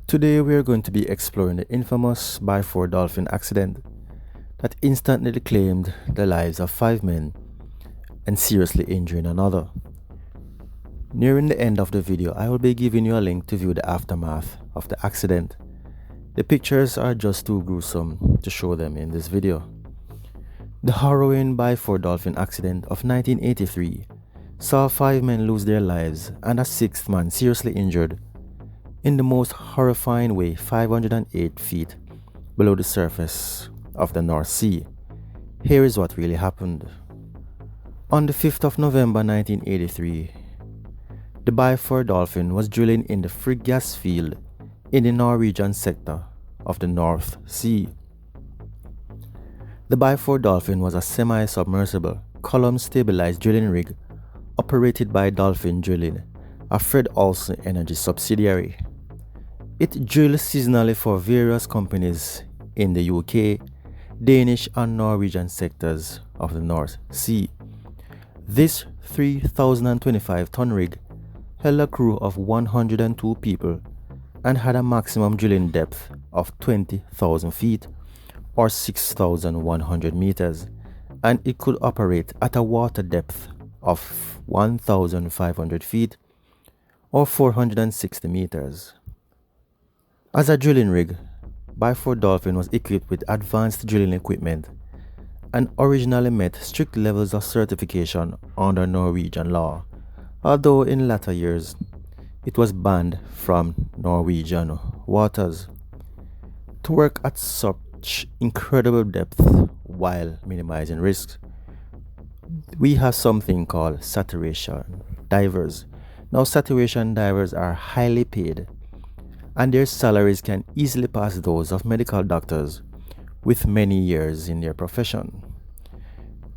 Today we are going to be exploring the infamous Byford Dolphin accident that instantly claimed the lives of 5 men and seriously injuring another. Nearing the end of the video, I will be giving you a link to view the aftermath of the accident. The pictures are just too gruesome to show them in this video. The harrowing Byford Dolphin accident of 1983 saw 5 men lose their lives and a 6th man seriously injured in the most horrifying way 508 feet below the surface of the North Sea. Here is what really happened. On the 5th of November 1983, the Byford Dolphin was drilling in the Frigg gas field in the Norwegian sector of the North Sea. The Byford Dolphin was a semi-submersible, column-stabilized drilling rig operated by Dolphin Drilling, a Fred Olsen Energy subsidiary. It drilled seasonally for various companies in the UK, Danish and Norwegian sectors of the North Sea. This 3,025-ton rig held a crew of 102 people and had a maximum drilling depth of 20,000 feet or 6,100 meters, and it could operate at a water depth of 1,500 feet or 460 meters. As a drilling rig, Byford Dolphin was equipped with advanced drilling equipment and originally met strict levels of certification under Norwegian law, although in latter years it was banned from Norwegian waters. To work at such incredible depth while minimizing risks, we have something called saturation divers. Now, saturation divers are highly paid, and their salaries can easily pass those of medical doctors with many years in their profession.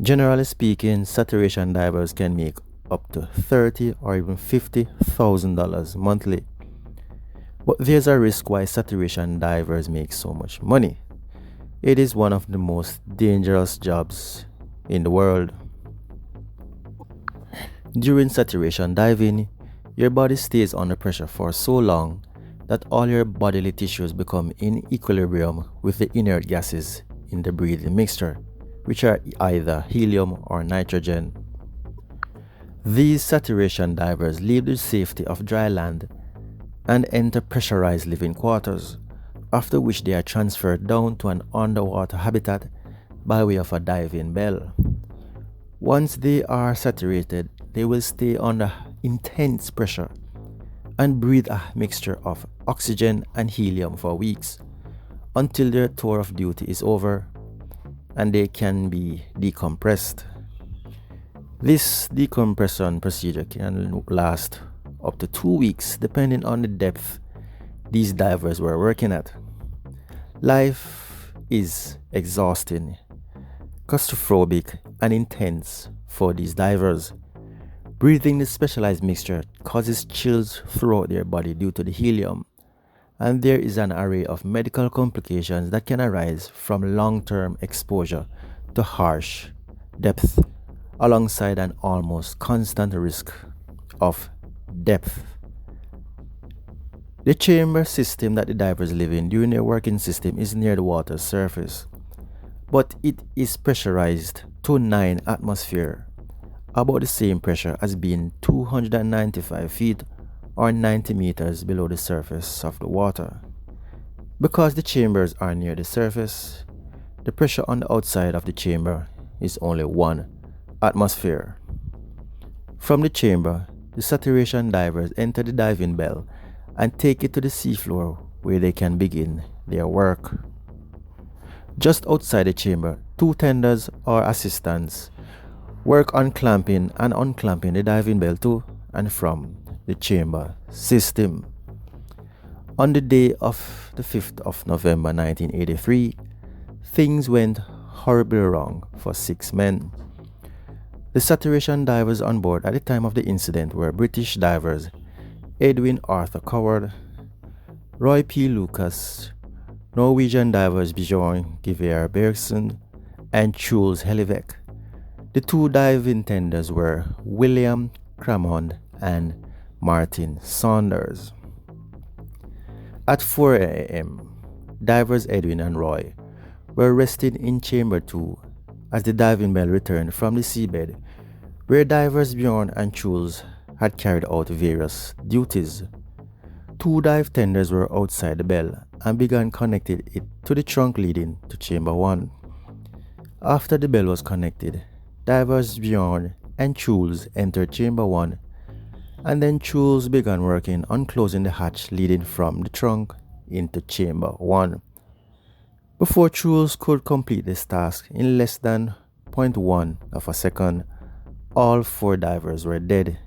Generally speaking, saturation divers can make up to $30,000 or even $50,000 monthly. But there's a risk why saturation divers make so much money. It is one of the most dangerous jobs in the world. During saturation diving, your body stays under pressure for so long that all your bodily tissues become in equilibrium with the inert gases in the breathing mixture, which are either helium or nitrogen. These saturation divers leave the safety of dry land and enter pressurized living quarters, after which they are transferred down to an underwater habitat by way of a diving bell. Once they are saturated, they will stay under intense pressure and breathe a mixture of oxygen and helium for weeks until their tour of duty is over and they can be decompressed. This decompression procedure can last up to 2 weeks depending on the depth these divers were working at. Life is exhausting, claustrophobic, and intense for these divers. Breathing this specialized mixture causes chills throughout their body due to the helium, and there is an array of medical complications that can arise from long-term exposure to harsh depth, alongside an almost constant risk of death. The chamber system that the divers live in during their working system is near the water's surface, but it is pressurized to 9 atmosphere, about the same pressure as being 295 feet or 90 meters below the surface of the water. Because the chambers are near the surface, the pressure on the outside of the chamber is only 1 atmosphere. From the chamber, the saturation divers enter the diving bell and take it to the seafloor where they can begin their work. Just outside the chamber, 2 tenders or assistants work on clamping and unclamping the diving bell to and from the chamber system. On the day of the 5th of November 1983, things went horribly wrong for 6 men. The saturation divers on board at the time of the incident were British divers Edwin Arthur Coward, Roy P. Lucas, Norwegian divers Bjorn Giver Bergson, and Truls Hellevik. The 2 diving tenders were William Cramond and Martin Saunders. At 4 a.m., divers Edwin and Roy were resting in Chamber 2 as the diving bell returned from the seabed, where divers Bjorn and Truls had carried out various duties. 2 dive tenders were outside the bell and began connecting it to the trunk leading to Chamber 1. After the bell was connected, divers Bjorn and Truls entered Chamber 1, and then Truls began working on closing the hatch leading from the trunk into Chamber 1. Before Truls could complete this task in less than 0.1 of a second, all 4 divers were dead.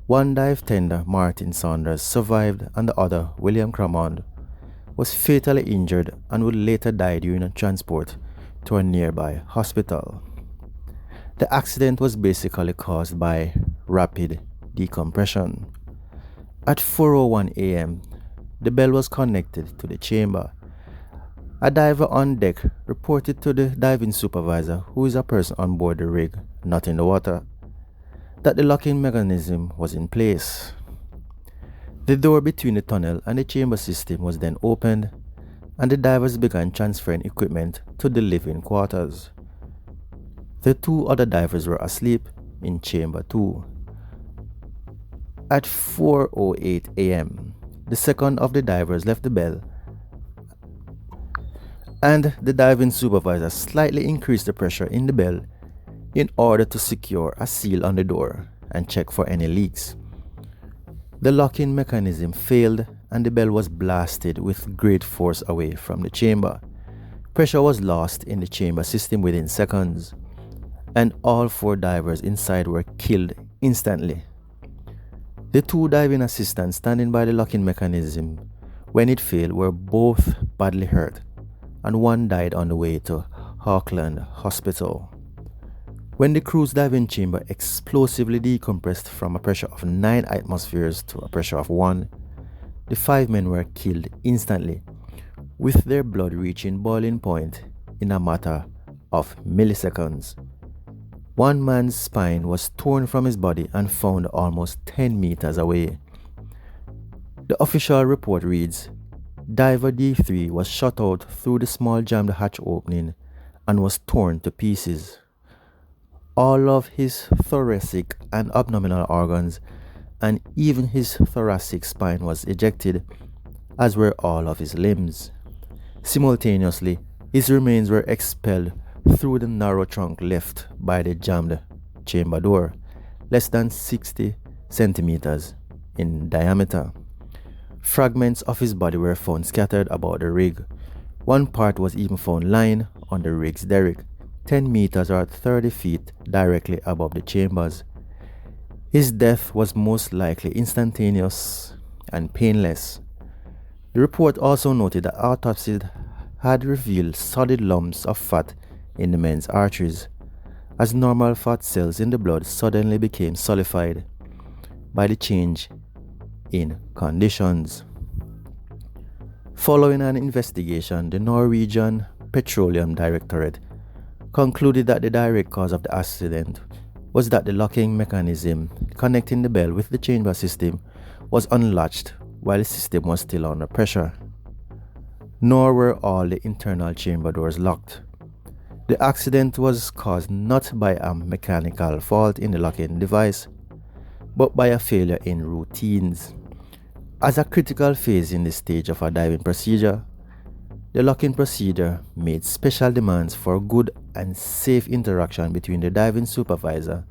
One dive tender, Martin Saunders, survived, and the other, William Cramond, was fatally injured and would later die during a transport to a nearby hospital. The accident was basically caused by rapid decompression. At 4:01 a.m., the bell was connected to the chamber. A diver on deck reported to the diving supervisor, who is a person on board the rig, not in the water, that the locking mechanism was in place. The door between the tunnel and the chamber system was then opened, and the divers began transferring equipment to the living quarters. The 2 other divers were asleep in Chamber 2. At 4:08 a.m., the second of the divers left the bell, and the diving supervisor slightly increased the pressure in the bell in order to secure a seal on the door and check for any leaks. The locking mechanism failed and the bell was blasted with great force away from the chamber. Pressure was lost in the chamber system within seconds, and all 4 divers inside were killed instantly. The 2 diving assistants standing by the locking mechanism when it failed were both badly hurt, and one died on the way to Auckland Hospital. When the crew's diving chamber explosively decompressed from a pressure of 9 atmospheres to a pressure of 1, the 5 men were killed instantly, with their blood reaching boiling point in a matter of milliseconds. One man's spine was torn from his body and found almost 10 meters away. The official report reads, Diver D3 was shot out through the small jammed hatch opening and was torn to pieces. All of his thoracic and abdominal organs and even his thoracic spine was ejected, as were all of his limbs. Simultaneously, his remains were expelled through the narrow trunk left by the jammed chamber door, less than 60 centimeters in diameter. Fragments of his body were found scattered about the rig. One part was even found lying on the rig's derrick, 10 meters or 30 feet directly above the chambers. His death was most likely instantaneous and painless. The report also noted that autopsies had revealed solid lumps of fat in the men's arteries, as normal fat cells in the blood suddenly became solidified by the change in conditions. Following an investigation, the Norwegian Petroleum Directorate concluded that the direct cause of the accident was that the locking mechanism connecting the bell with the chamber system was unlatched while the system was still under pressure. Nor were all the internal chamber doors locked. The accident was caused not by a mechanical fault in the locking device, but by a failure in routines. As a critical phase in this stage of a diving procedure, the locking procedure made special demands for good and safe interaction between the diving supervisor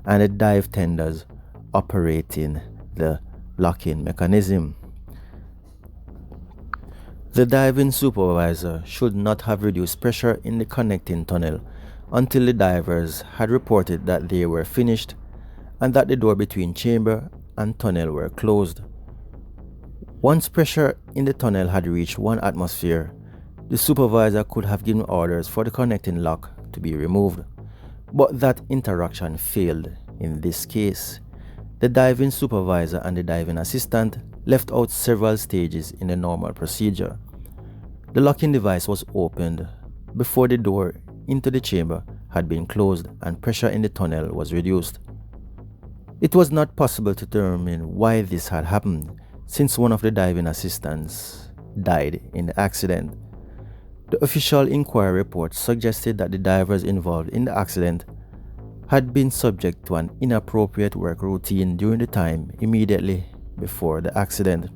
and the dive tenders operating the locking mechanism. The diving supervisor should not have reduced pressure in the connecting tunnel until the divers had reported that they were finished and that the door between chamber and tunnel were closed. Once pressure in the tunnel had reached 1 atmosphere, the supervisor could have given orders for the connecting lock to be removed, but that interaction failed in this case. The diving supervisor and the diving assistant left out several stages in the normal procedure. The locking device was opened before the door into the chamber had been closed and pressure in the tunnel was reduced. It was not possible to determine why this had happened, since one of the diving assistants died in the accident. The official inquiry report suggested that the divers involved in the accident had been subject to an inappropriate work routine during the time immediately before the accident.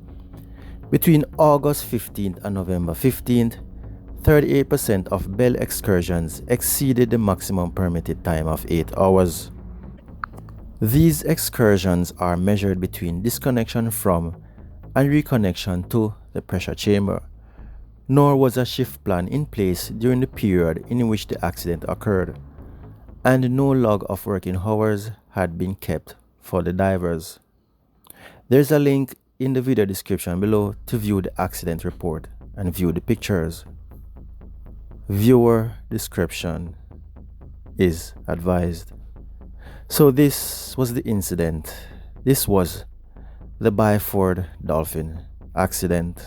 Between August 15th and November 15th, 38% of Bell excursions exceeded the maximum permitted time of 8 hours. These excursions are measured between disconnection from and reconnection to the pressure chamber. Nor was a shift plan in place during the period in which the accident occurred, and no log of working hours had been kept for the divers. There's a link in the video description below to view the accident report and view the pictures. Viewer description is advised. So this was the incident. This was the Byford Dolphin accident.